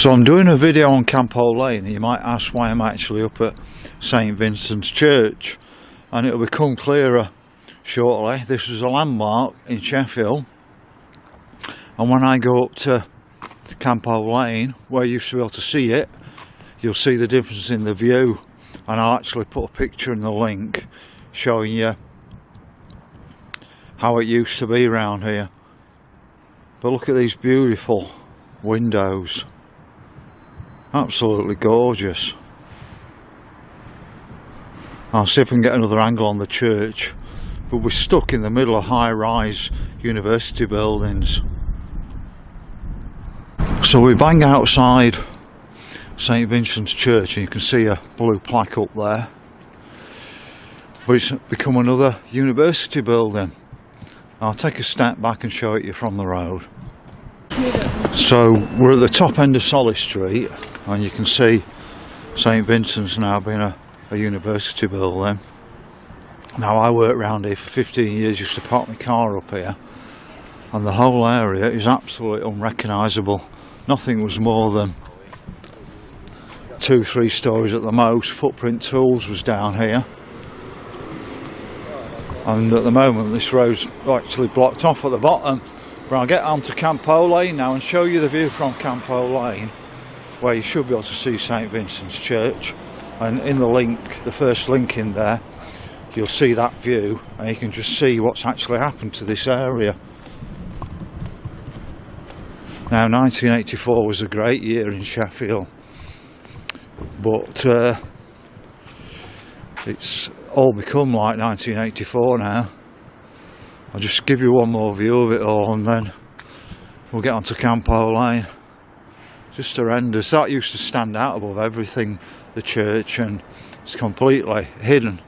So I'm doing a video on Campo Lane, and you might ask why I'm actually up at St Vincent's Church, and it'll become clearer shortly. This was a landmark in Sheffield, and when I go up to Campo Lane, where you used to be able to see it, you'll see the difference in the view, and I'll actually put a picture in the link showing you how it used to be around here. But look at these beautiful windows, absolutely gorgeous. I'll see if I can get another angle on the church, but we're stuck in the middle of high-rise university buildings. So we bang outside St Vincent's Church, and you can see a blue plaque up there, but it's become another university building. I'll take a step back and show it you from the road. So we're at the top end of Solly Street, and you can see St Vincent's now being a university building. Now, I worked around here for 15 years, used to park my car up here, and the whole area is absolutely unrecognisable. Nothing was more than 2-3 stories at the most. Footprint Tools was down here, and at the moment this road's actually blocked off at the bottom. But I'll get onto Campo Lane now and show you the view from Campo Lane, where you should be able to see St Vincent's Church. And in the link, the first link in there, you'll see that view, and you can just see what's actually happened to this area. Now, 1984 was a great year in Sheffield, but it's all become like 1984 now. I'll just give you one more view of it all, and then we'll get onto Campo Lane. Just horrendous. That used to stand out above everything, the church, and it's completely hidden.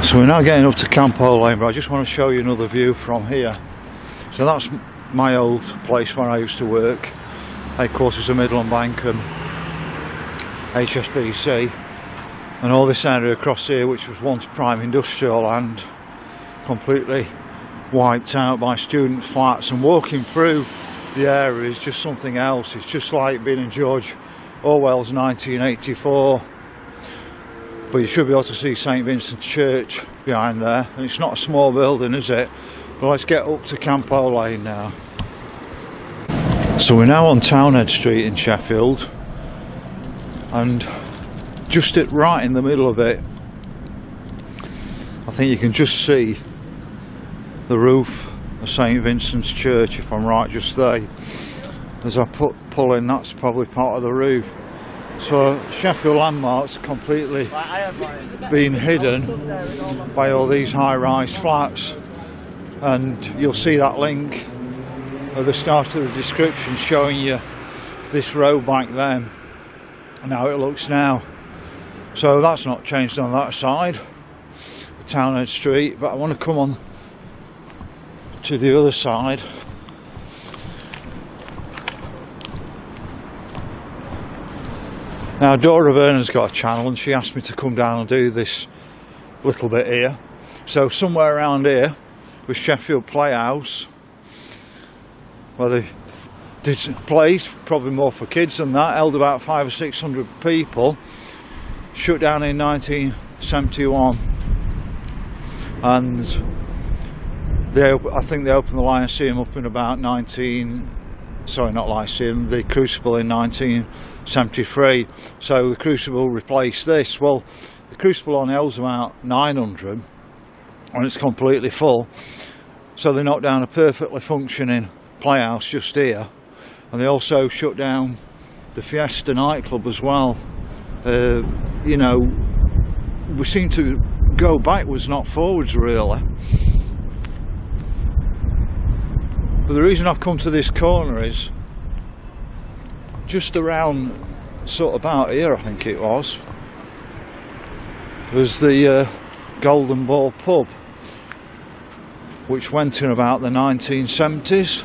So we're now getting up to Campo Lane, but I just want to show you another view from here. So that's my old place where I used to work, headquarters of Midland Bank and HSBC, and all this area across here, which was once prime industrial land, completely wiped out by student flats. And walking through the area is just something else. It's just like being in George Orwell's 1984. But you should be able to see St Vincent's Church behind there, and it's not a small building, is it? But let's get up to Campo Lane now. So we're now on Townhead Street in Sheffield, and just right in the middle of it, I think you can just see the roof of St Vincent's Church, if I'm right, just there. As I pull in, that's probably part of the roof. So Sheffield landmarks completely being hidden by all these high-rise flats, and you'll see that link at the start of the description showing you this road back then and how it looks now. So that's not changed on that side, Townhead Street, but I want to come on to the other side. Now, Dora Vernon's got a channel, and she asked me to come down and do this little bit here. So somewhere around here was Sheffield Playhouse, where they did plays, probably more for kids than that, held about 500 or 600 people, shut down in 1971, and I think they opened the Lyceum up in about the Crucible in 1973. So the Crucible replaced this. Well, the Crucible only holds about 900, and it's completely full. So they knocked down a perfectly functioning playhouse just here, and they also shut down the Fiesta nightclub as well. You know, we seem to go backwards, not forwards, really. But the reason I've come to this corner is just around, sort of about here, I think it was the Golden Ball pub, which went in about the 1970s.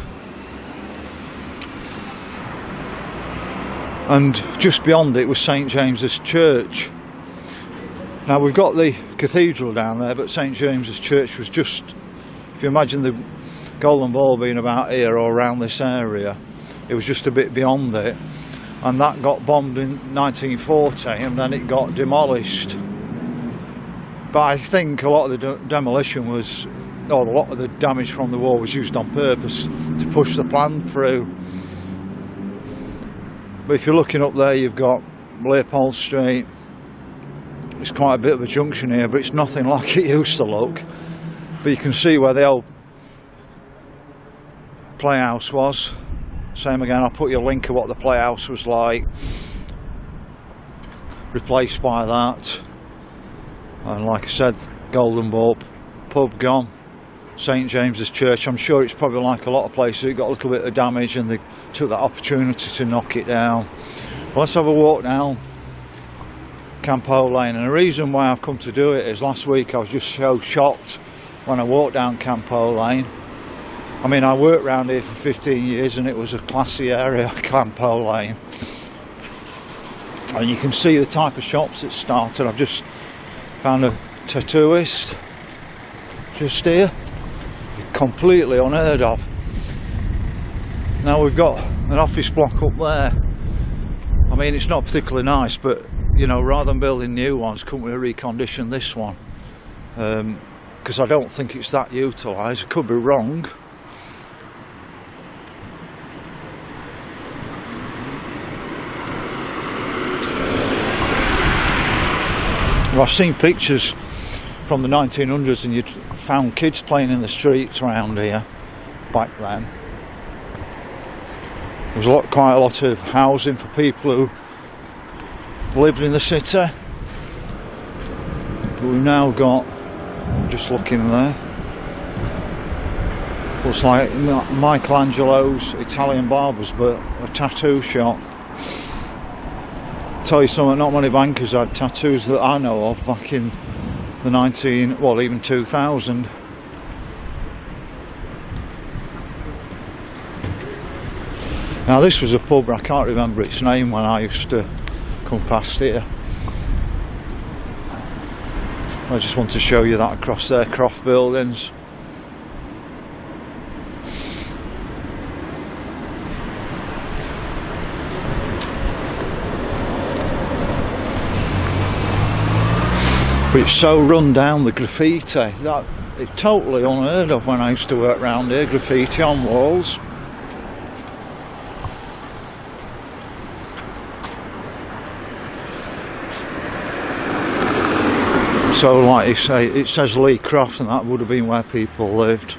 And just beyond it was St James's Church. Now, we've got the cathedral down there, but St James's Church was just, if you imagine the Golden Ball being about here or around this area, it was just a bit beyond it. and that got bombed in 1940, and then it got demolished. But I think a lot of the demolition was, or a lot of the damage from the war was used on purpose to push the plan through. But if you're looking up there, you've got Leopold Street. It's quite a bit of a junction here, but it's nothing like it used to look. But you can see where the old Playhouse was. Same again, I'll put you a link of what the Playhouse was like. Replaced by that. And like I said, Golden Bulb pub gone. St James's Church, I'm sure it's probably like a lot of places, it got a little bit of damage and they took that opportunity to knock it down. Well, let's have a walk down Campo Lane, and the reason why I've come to do it is last week I was just so shocked when I walked down Campo Lane. I mean, I worked around here for 15 years and it was a classy area, Campo Lane. And you can see the type of shops that started. I've just found a tattooist just here. Completely unheard of. Now we've got an office block up there. I mean, it's not particularly nice, but you know, rather than building new ones, couldn't we recondition this one? Because I don't think it's that utilised. I could be wrong. Well, I've seen pictures from the 1900s and you'd found kids playing in the streets around here back then. There was quite a lot of housing for people who lived in the city. But we've now got, just looking there, looks like Michelangelo's Italian barbers, but a tattoo shop. Tell you something, not many bankers had tattoos that I know of back in the even 2000. Now this was a pub, I can't remember its name when I used to come past here. I just want to show you that across there, Croft Buildings. But it's so run down, the graffiti, that it's totally unheard of when I used to work around here, graffiti on walls. So like you say, it says Lee Croft and that would have been where people lived.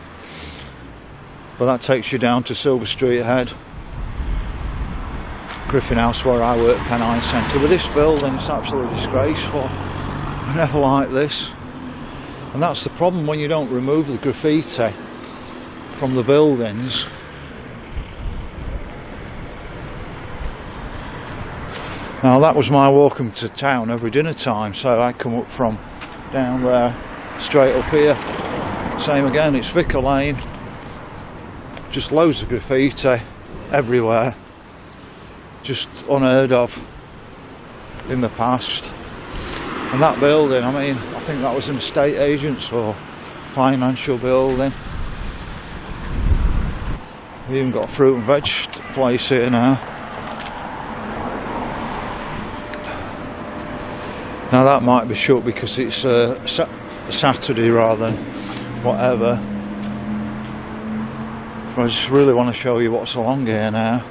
But that takes you down to Silver Street ahead. Griffin House where I work, Pennine Centre. But this building's absolutely disgraceful. I never liked this, and that's the problem when you don't remove the graffiti from the buildings. Now that was my welcome to town every dinner time, so I come up from down there straight up here. Same again, it's Vicar Lane, just loads of graffiti everywhere, just unheard of in the past. And that building, I mean, I think that was an estate agent's or financial building. We even got a fruit and veg place here now. Now that might be shut because it's Saturday rather than whatever. But I just really want to show you what's along here now.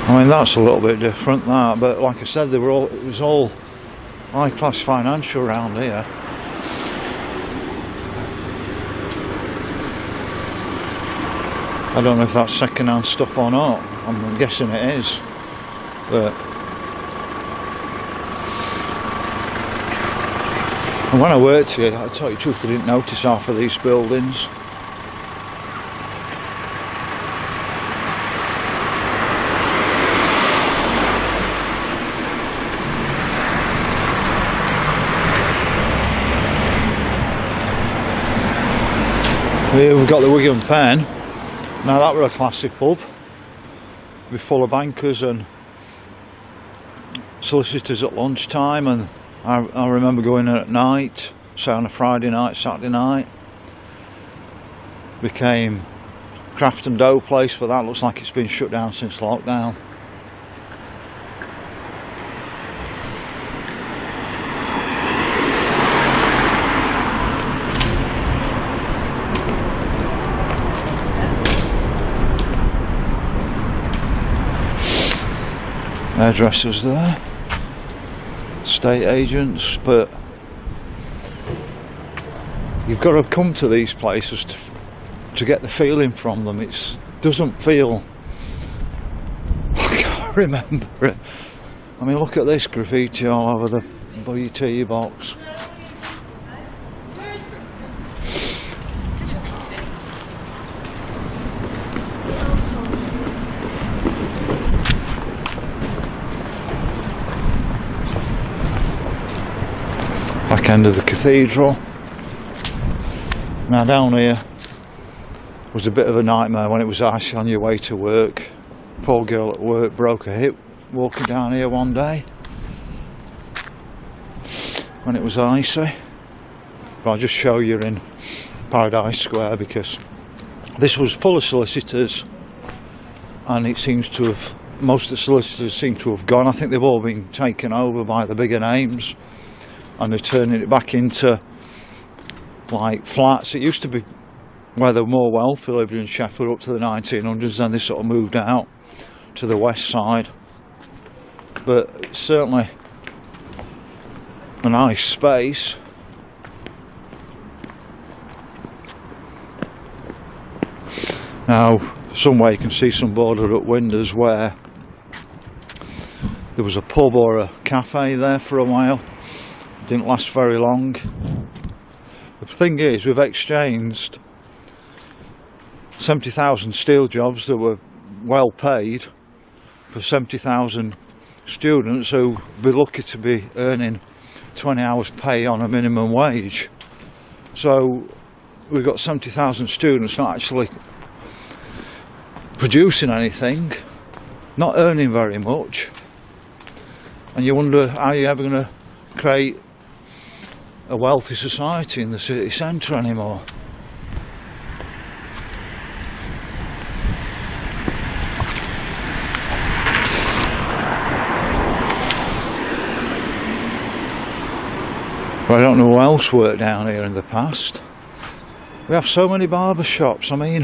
I mean, that's a little bit different, that, but like I said, it was all high-class financial around here. I don't know if that's second-hand stuff or not. I'm guessing it is, but and when I worked here, I tell you the truth, I didn't notice half of these buildings. Here we've got the Wigan Pen. Now that were a classy pub. It'd be full of bankers and solicitors at lunchtime, and I remember going in at night, say on a Friday night, Saturday night. Became craft and dough place, but that looks like it's been shut down since lockdown. Hairdressers there, estate agents, but you've got to come to these places to get the feeling from them. It doesn't feel, I can't remember it. I mean, look at this graffiti all over the bloody tea box. Back end of the cathedral. Now down here was a bit of a nightmare when it was icy on your way to work. Poor girl at work broke her hip walking down here one day when it was icy. But I'll just show you in Paradise Square, because this was full of solicitors, and it seems to have, most of the solicitors seem to have gone. I think they've all been taken over by the bigger names, and they're turning it back into like flats. It used to be where the more wealthy lived in Sheffield up to the 1900s, then they sort of moved out to the west side. But it's certainly a nice space. Now somewhere you can see some boarded up windows where there was a pub or a cafe there for a while. Didn't last very long. The thing is, we've exchanged 70,000 steel jobs that were well paid for 70,000 students who would be lucky to be earning 20 hours pay on a minimum wage. So we've got 70,000 students not actually producing anything, not earning very much, and you wonder how you're ever going to create a wealthy society in the city centre anymore. But I don't know who else worked down here in the past. We have so many barber shops. I mean,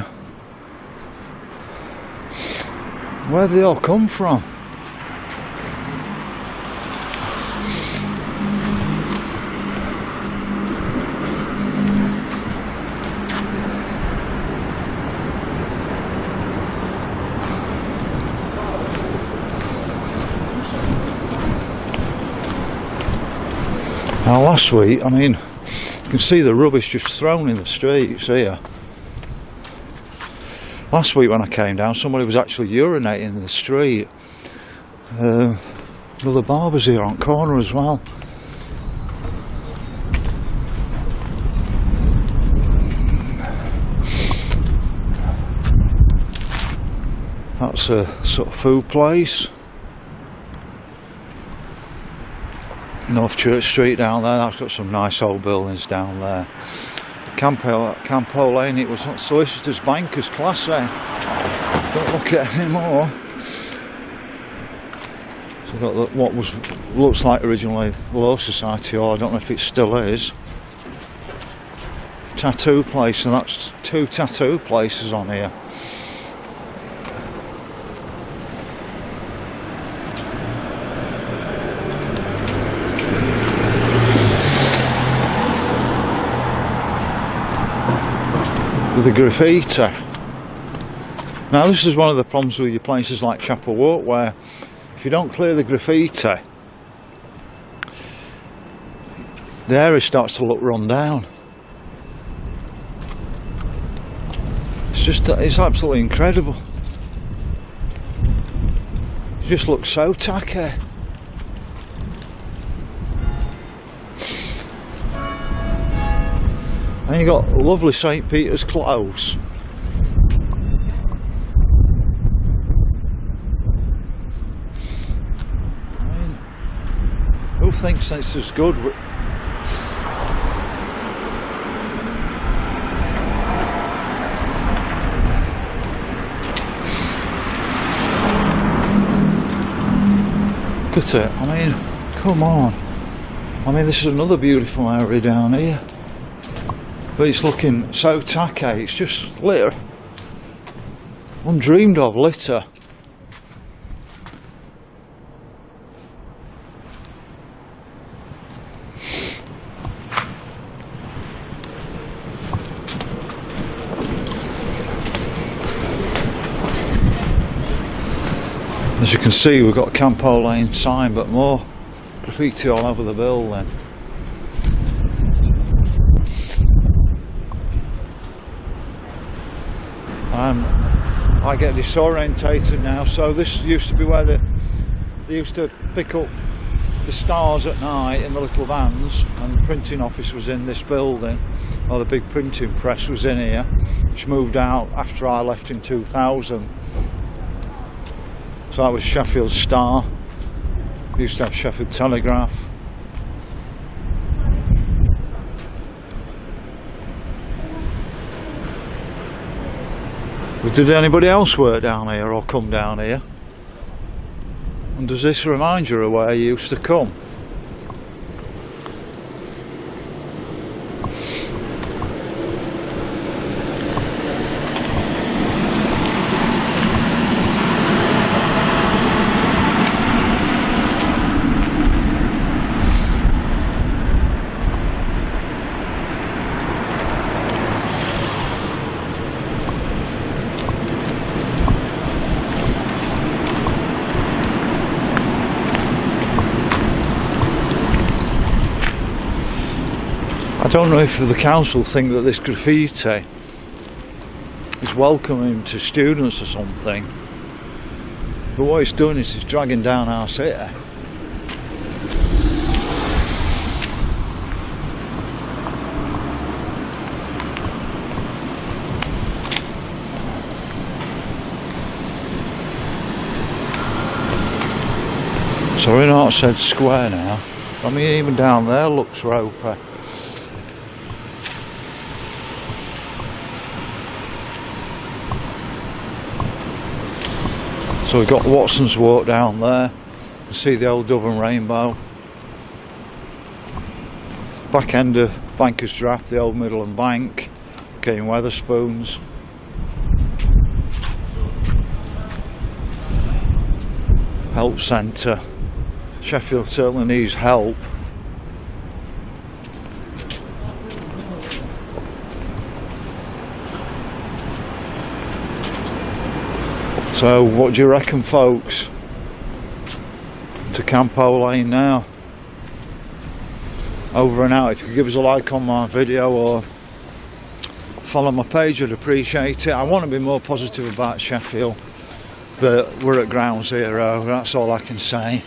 where do they all come from? Now last week, I mean, you can see the rubbish just thrown in the streets here. Last week when I came down, somebody was actually urinating in the street. Another barber's here on corner as well. That's a sort of food place. North Church Street down there, that's got some nice old buildings down there. Campo Lane, it was solicitors, bankers, class A. Don't look at it anymore. So we've got what looks like originally Law Society, or I don't know if it still is. Tattoo place, and that's 2 tattoo places on here. With the graffiti. Now this is one of the problems with your places like Chapel Walk, where if you don't clear the graffiti, the area starts to look run down. It's absolutely incredible. It just looks so tacky. And you got lovely St Peter's Close. I mean, who thinks this is good? Look at it, I mean, come on. I mean, this is another beautiful area down here. But it's looking so tacky, it's just litter. Undreamed of litter. As you can see, we've got Campo Lane sign, but more graffiti all over the building. And I get disorientated now. So this used to be where they used to pick up the stars at night in the little vans, and the printing office was in this building, or the big printing press was in here, which moved out after I left in 2000. So that was Sheffield Star. We used to have Sheffield Telegraph. But did anybody else work down here or come down here? And does this remind you of where you used to come? I don't know if the council think that this graffiti is welcoming to students or something, but what it's doing is it's dragging down our city. So we're in Townhead Square now. I mean, even down there looks ropey. So we've got Watson's Walk down there. You can see the old Dove and Rainbow. Back end of Banker's Draft, the old Midland Bank. Getting Weatherspoons. Help Centre. Sheffield certainly needs help. So what do you reckon, folks? To Campo Lane now. Over and out. If you could give us a like on my video or follow my page, I'd appreciate it. I want to be more positive about Sheffield, but we're at ground zero, that's all I can say.